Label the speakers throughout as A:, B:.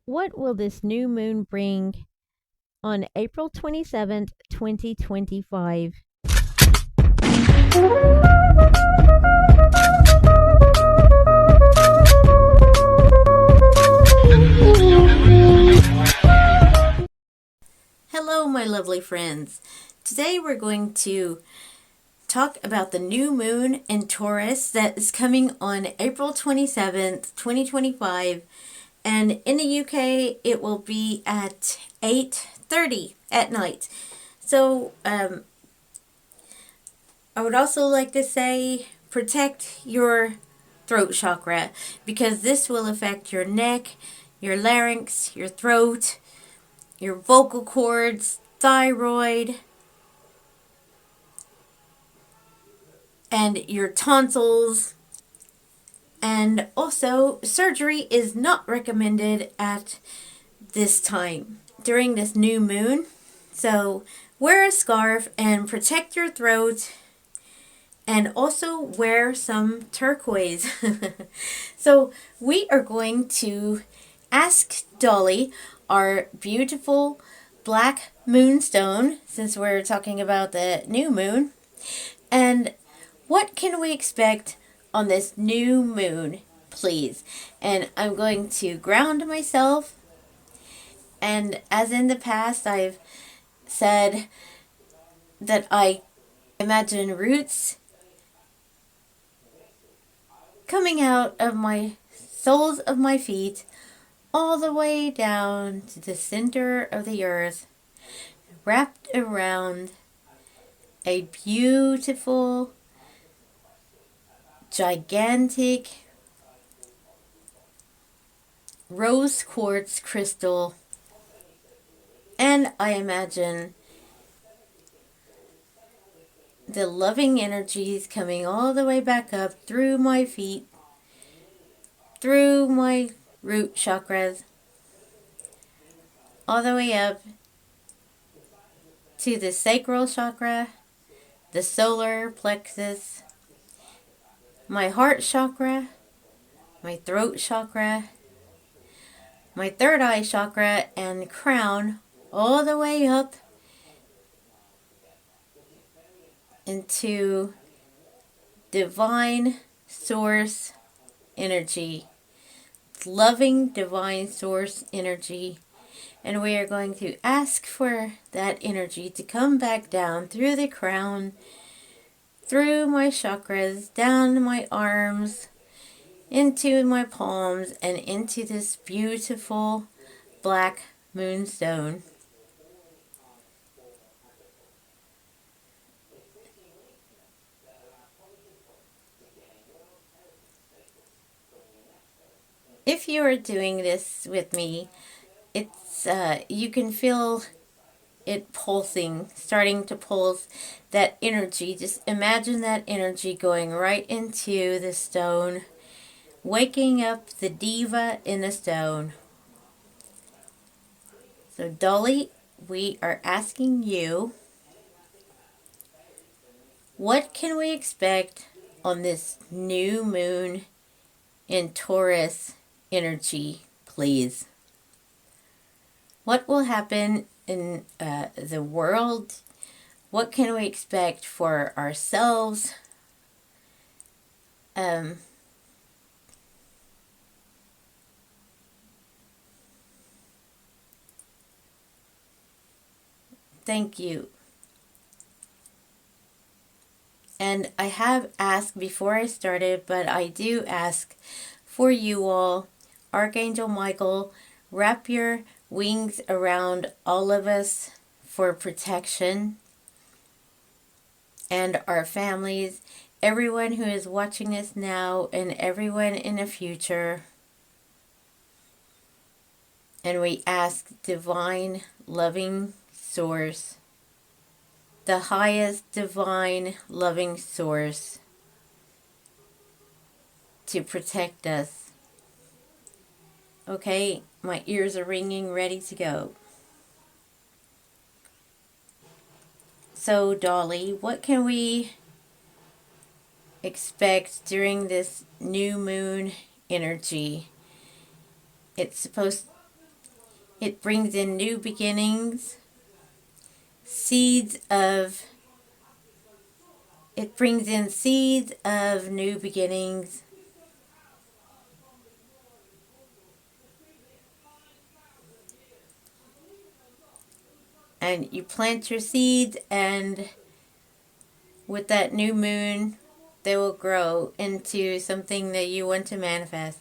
A: What will this new moon bring on April 27th, 2025? Hello, my lovely friends. Today we're going to talk about the new moon in Taurus that is coming on April 27th, 2025. And in the UK, it will be at 8:30 at night. So, I would also like to say protect your throat chakra, because this will affect your neck, your larynx, your throat, your vocal cords, thyroid, and your tonsils. And also, surgery is not recommended at this time during this new moon. So wear a scarf and protect your throat, and also wear some turquoise. So we are going to ask Dolly, our beautiful black moonstone, since we're talking about the new moon, and what can we expect on this new moon, please? And I'm going to ground myself. And as in the past, I've said that I imagine roots coming out of my soles of my feet all the way down to the center of the earth, wrapped around a beautiful, gigantic rose quartz crystal. And I imagine the loving energies coming all the way back up through my feet, through my root chakras, all the way up to the sacral chakra, the solar plexus, my heart chakra, my throat chakra, my third eye chakra, and crown, all the way up into divine source energy, loving divine source energy. And we are going to ask for that energy to come back down through the crown, through my chakras, down my arms, into my palms, and into this beautiful black moonstone. If you are doing this with me, it's you can feel it pulsing, starting to pulse, that energy. Just imagine that energy going right into the stone, waking up the diva in the stone. So Dolly, we are asking you, what can we expect on this new moon in Taurus energy, please? What will happen in the world? What can we expect for ourselves? Thank you. And I have asked before I started, but I do ask for you all, Archangel Michael, wrap your wings around all of us for protection, and our families, everyone who is watching us now and everyone in the future. And we ask divine loving source, the highest divine loving source, to protect us. Okay, my ears are ringing, ready to go. So, Dolly, what can we expect during this new moon energy? It's supposed It brings in new beginnings, seeds of, it brings in seeds of new beginnings. And you plant your seeds, and with that new moon, they will grow into something that you want to manifest.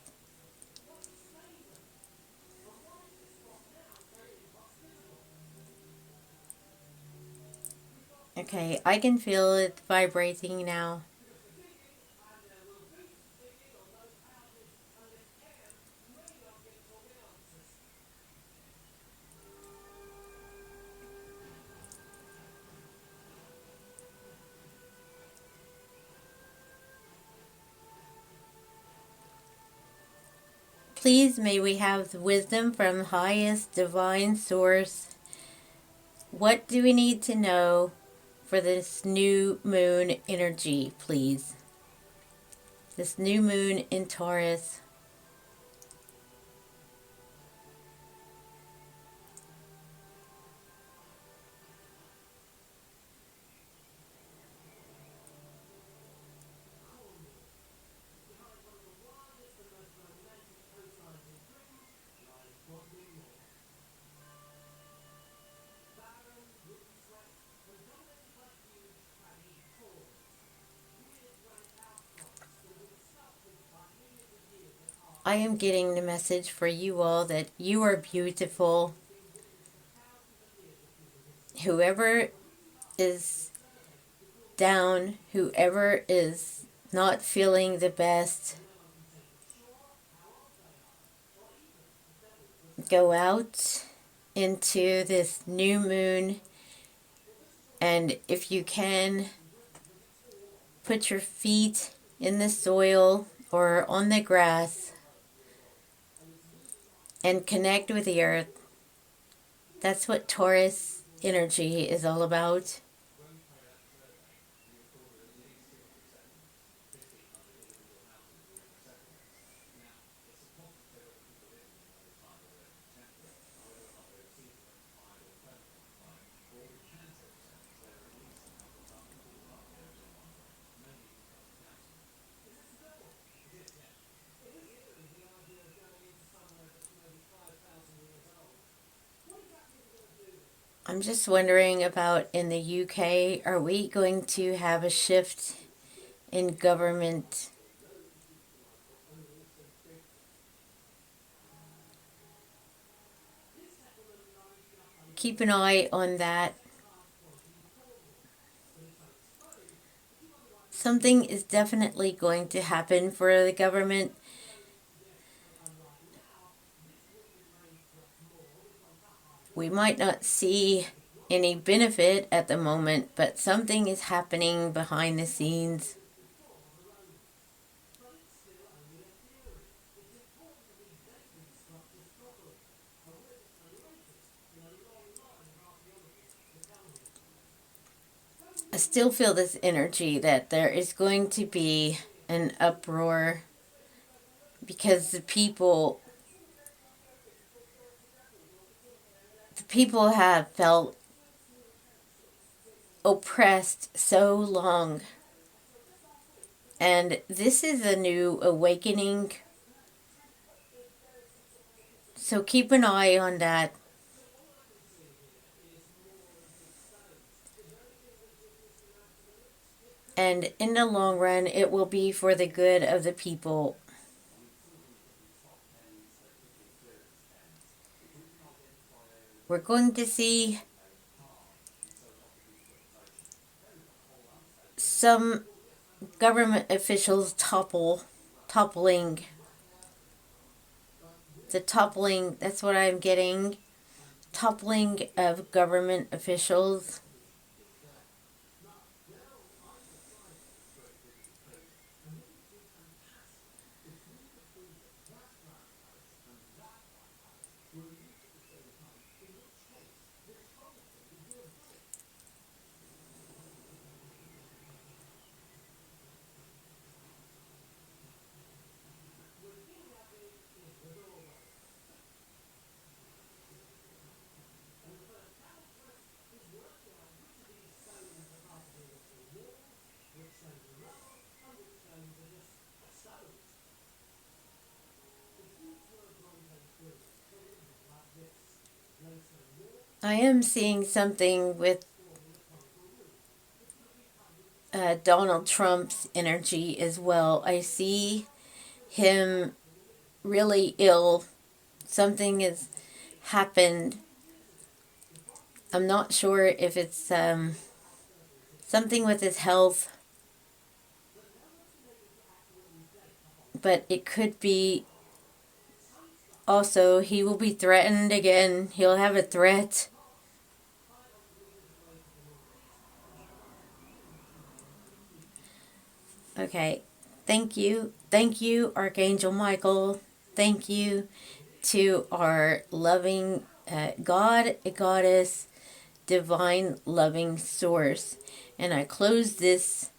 A: Okay, I can feel it vibrating now. Please may we have the wisdom from highest divine source. What do we need to know for this new moon energy, please? This new moon in Taurus. I am getting the message for you all that you are beautiful. Whoever is down, whoever is not feeling the best, go out into this new moon, and if you can, put your feet in the soil or on the grass and connect with the earth. That's what Taurus energy is all about. I'm just wondering about in the UK, are we going to have a shift in government? Keep an eye on that. Something is definitely going to happen for the government. We might not see any benefit at the moment, but something is happening behind the scenes. I still feel this energy that there is going to be an uproar because the people have felt oppressed so long. And this is a new awakening. So keep an eye on that. And in the long run, it will be for the good of the people. We're going to see some government officials toppling. The toppling, that's what I'm getting. Toppling of government officials. I am seeing something with Donald Trump's energy as well. I see him really ill. Something has happened. I'm not sure if it's something with his health, but it could be also he will be threatened again. He'll have a threat. Okay. Thank you. Thank you, Archangel Michael. Thank you to our loving God, Goddess, divine loving source. And I close this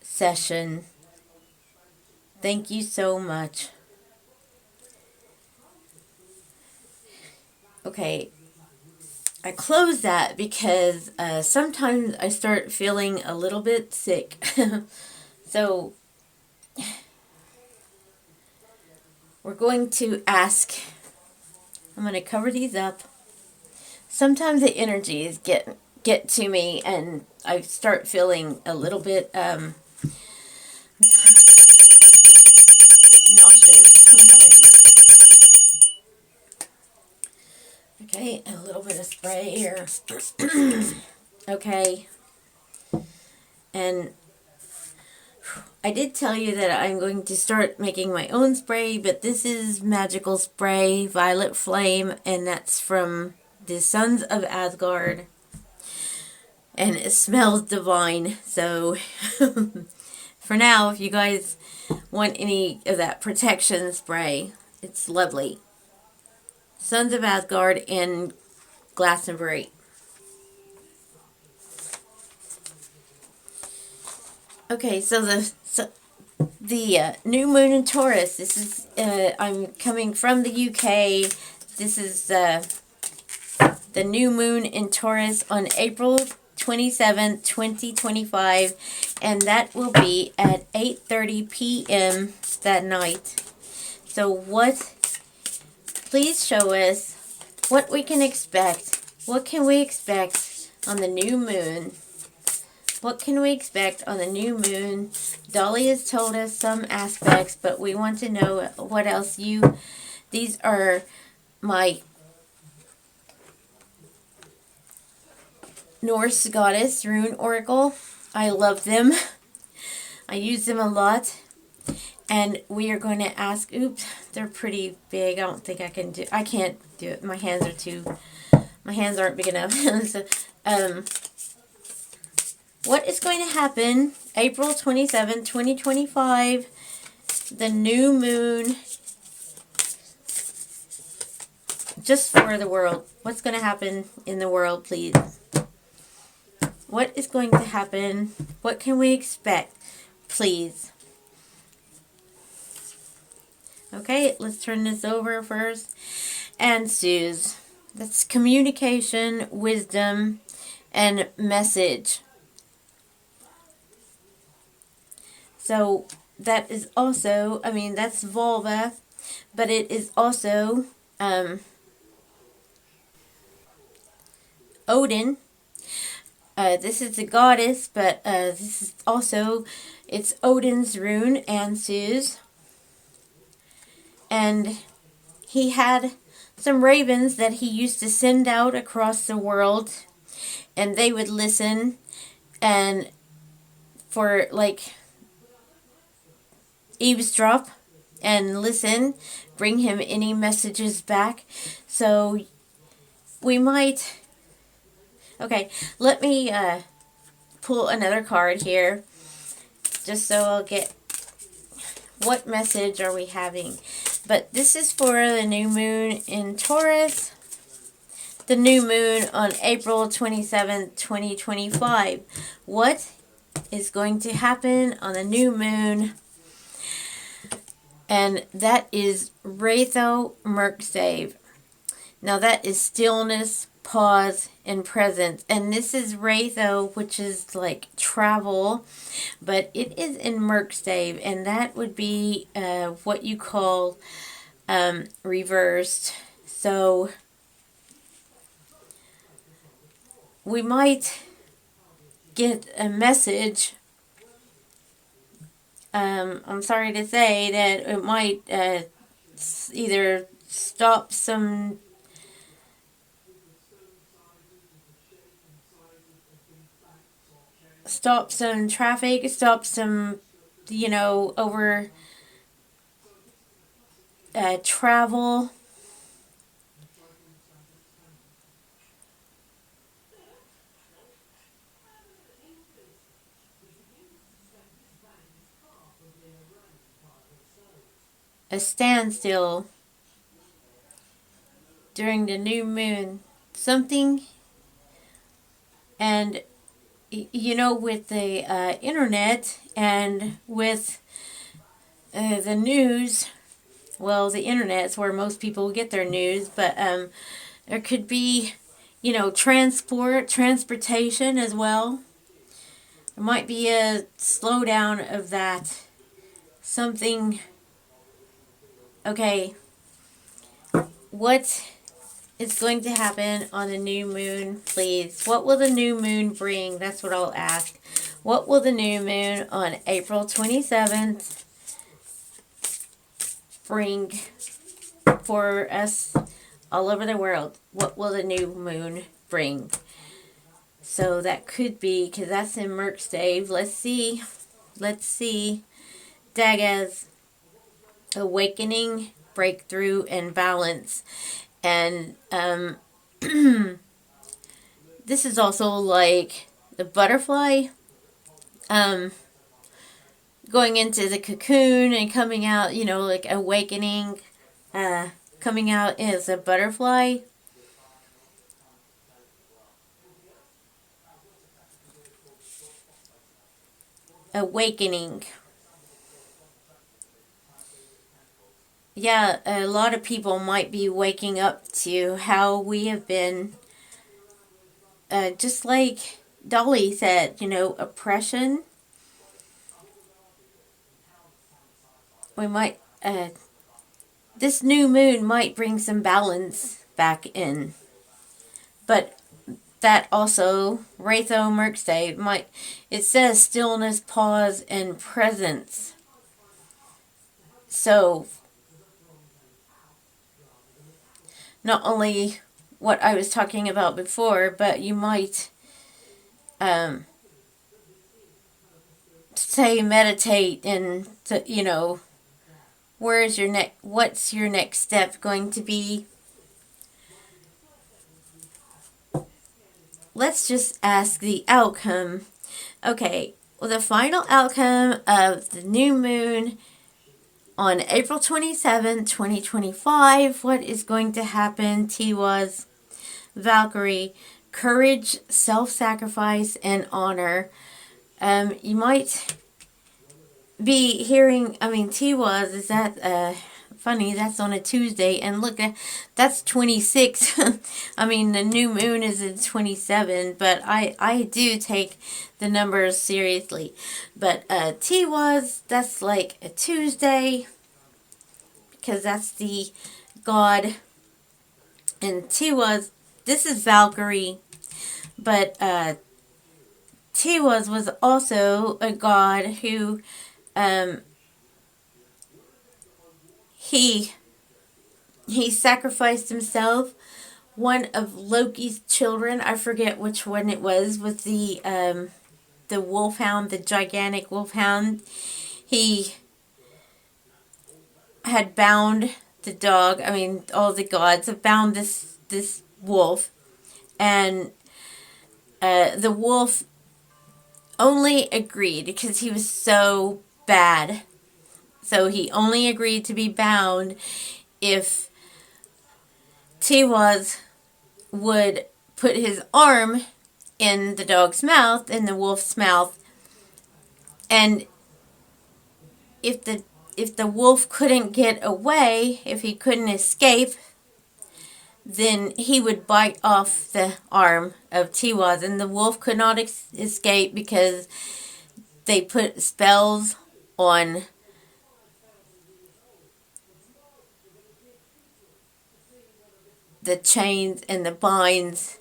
A: session. Thank you so much. Okay, I close that because sometimes I start feeling a little bit sick. So we're going to ask, I'm going to cover these up. Sometimes the energies get to me and I start feeling a little bit nauseous sometimes. Okay, a little bit of spray here. Okay. And I did tell you that I'm going to start making my own spray, but this is Magical Spray Violet Flame, and that's from the Sons of Asgard. And it smells divine, so for now, if you guys want any of that protection spray, it's lovely. Sons of Asgard in Glastonbury. Okay, so the new moon in Taurus. This is I'm coming from the UK. This is the new moon in Taurus on April 27th, 2025, and that will be at 8:30 p.m. that night. So please show us what we can expect. What can we expect on the new moon? What can we expect on the new moon? Dolly has told us some aspects, but we want to know what else these are my Norse Goddess Rune Oracle. I love them. I use them a lot. And we are going to ask, oops, they're pretty big. I don't think I can't do it. My hands aren't big enough. So, what is going to happen April 27, 2025, the new moon, just for the world. What's going to happen in the world, please? What is going to happen? What can we expect, please? Okay, let's turn this over first. And Suze, that's communication, wisdom, and message. So that is also, that's vulva, but it is also Odin. This is the goddess, but this is also, it's Odin's rune, and Suze. And he had some ravens that he used to send out across the world, and they would listen and for eavesdrop and listen, bring him any messages back. So we might, okay, let me pull another card here just so I'll get, what message are we having? But this is for the new moon in Taurus, the new moon on April 27th, 2025. What is going to happen on the new moon? And that is Ratho Merksave. Now that is stillness, pause, and presence. And this is Ratho, which is like travel, but it is in Merksave, and that would be what you call reversed. So we might get a message. I'm sorry to say that it might either stop some traffic, stop some, over travel. A standstill during the new moon. Something, and with the internet and with the news, well, the internet's where most people get their news, but there could be, transportation as well. There might be a slowdown of that. Something, okay, what is going to happen on the new moon, please? What will the new moon bring? That's what I'll ask. What will the new moon on April 27th bring for us all over the world? What will the new moon bring? So that could be, because that's in Merkstave. Let's see. Dagaz, awakening, breakthrough, and balance. And this is also like the butterfly going into the cocoon and coming out, like awakening, coming out as a butterfly. Awakening. Yeah, a lot of people might be waking up to how we have been, just like Dolly said, oppression. We might, this new moon might bring some balance back in. But that also, Ratho Merkstave, it says stillness, pause, and presence. So, not only what I was talking about before, but you might say meditate and, what's your next step going to be? Let's just ask the outcome. Okay, well, the final outcome of the new moon on April 27, 2025, what is going to happen? Tiwaz, Valkyrie, courage, self-sacrifice, and honor. You might be hearing, Tiwaz, is that, funny, that's on a Tuesday, and look, that's 26. The new moon is in 27, but I do take the numbers seriously. But Tiwaz, that's like a Tuesday, because that's the god. And Tiwaz, this is Valkyrie, but Tiwaz was also a god who he sacrificed himself. One of Loki's children, I forget which one it was, with the wolfhound, the gigantic wolfhound. He had bound the dog. All the gods have bound this wolf, and the wolf only agreed because he was so bad. So he only agreed to be bound if Tiwaz would put his arm in the dog's mouth, in the wolf's mouth, and if the wolf couldn't get away, if he couldn't escape, then he would bite off the arm of Tiwaz, and the wolf could not escape because they put spells on the chains and the binds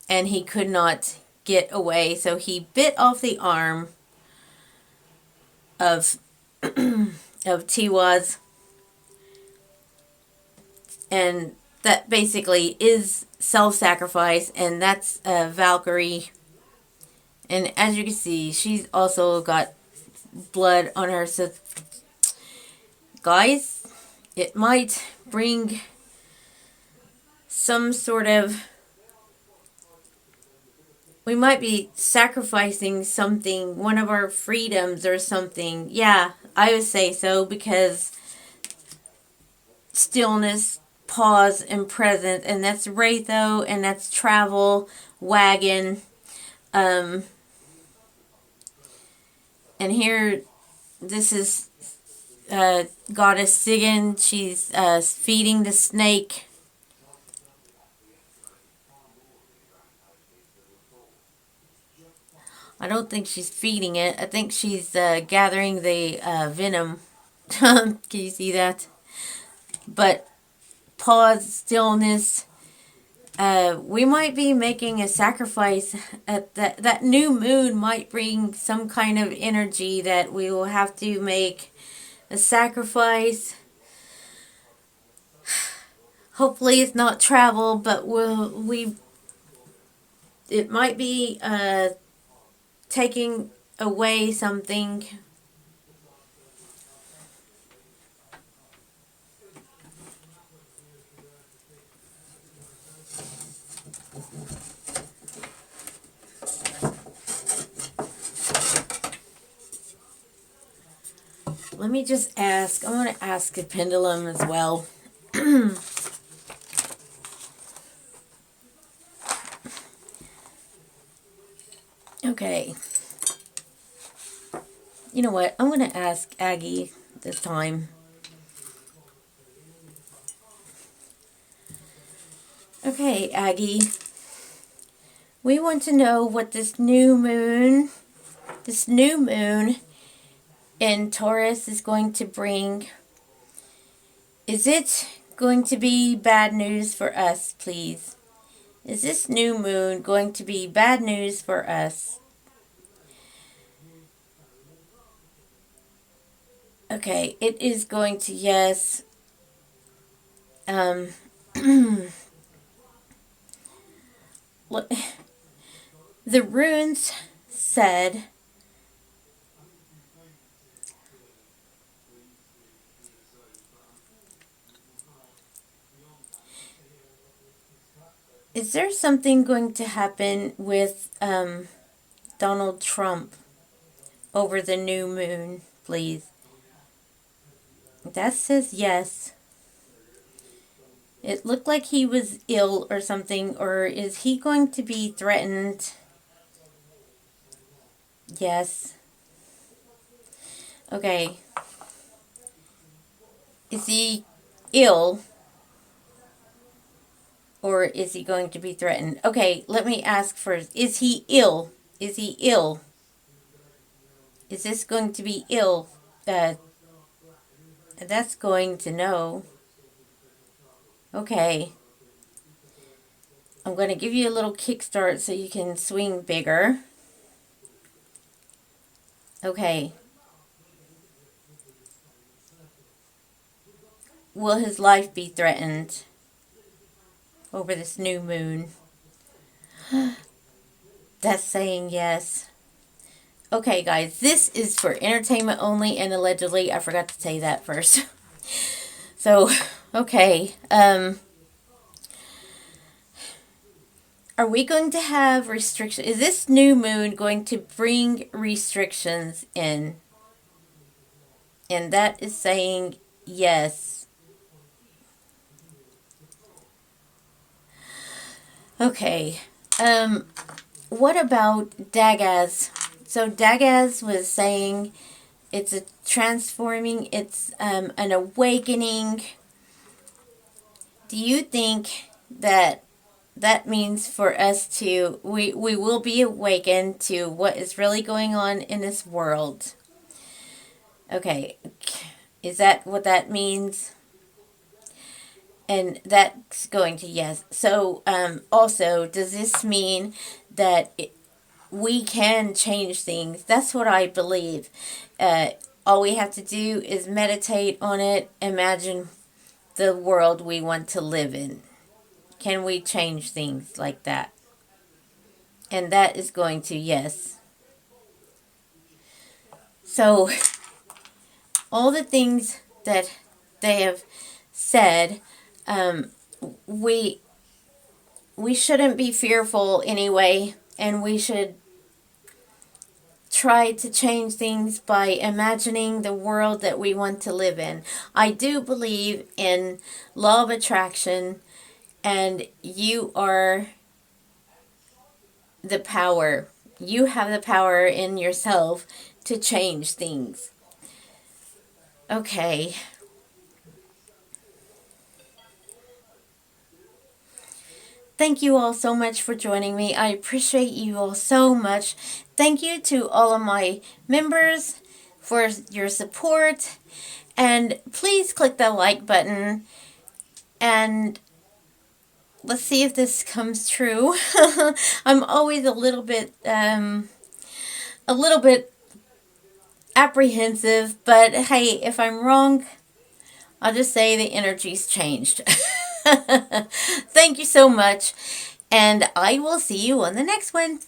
A: and he could not get away, so he bit off the arm of Tiwaz, and that basically is self-sacrifice, and that's Valkyrie. And as you can see, she's also got blood on her. So, guys, it might bring some sort of... we might be sacrificing something, one of our freedoms or something. Yeah, I would say so, because stillness, pause, and present. And that's Wraitho, and that's travel, wagon. And here, this is Goddess Sigyn. She's feeding the snake. I don't think she's feeding it. I think she's gathering the venom. Can you see that? But pause, stillness. We might be making a sacrifice. That new moon might bring some kind of energy that we will have to make a sacrifice. Hopefully it's not travel, but it might be taking away something. Let me just ask. I want to ask the pendulum as well. Okay. You know what? I'm going to ask Aggie this time. Okay, Aggie. We want to know what this new moon in Taurus is going to bring. Is it going to be bad news for us, please? Is this new moon going to be bad news for us? Okay, it is going to, yes. The runes said is there something going to happen with Donald Trump over the new moon, please? That says yes. It looked like he was ill or something, or is he going to be threatened? Yes. Okay. Is he ill? Or is he going to be threatened? Okay, let me ask first. Is he ill? Is he ill? Is this going to be ill? That's going to know. Okay. I'm going to give you a little kickstart so you can swing bigger. Okay. Will his life be threatened over this new moon? That's saying yes. Okay, guys, this is for entertainment only and allegedly. I forgot to say that first. So, okay. Are we going to have restrictions? Is this new moon going to bring restrictions in? And that is saying yes. Okay. What about Dagaz? So Dagaz was saying it's a transforming, it's an awakening. Do you think that means for us to, we will be awakened to what is really going on in this world? Okay, is that what that means? And that's going to yes. So also, does this mean that we can change things? That's what I believe. All we have to do is meditate on it, imagine the world we want to live in. Can we change things like that? And that is going to yes. So all the things that they have said, we shouldn't be fearful anyway, and we should try to change things by imagining the world that we want to live in. I do believe in law of attraction, and you are the power. You have the power in yourself to change things. Okay. Thank you all so much for joining me. I appreciate you all so much. Thank you to all of my members for your support. And please click the like button. And let's see if this comes true. I'm always a little bit apprehensive, but hey, if I'm wrong, I'll just say the energy's changed. Thank you so much, and I will see you on the next one.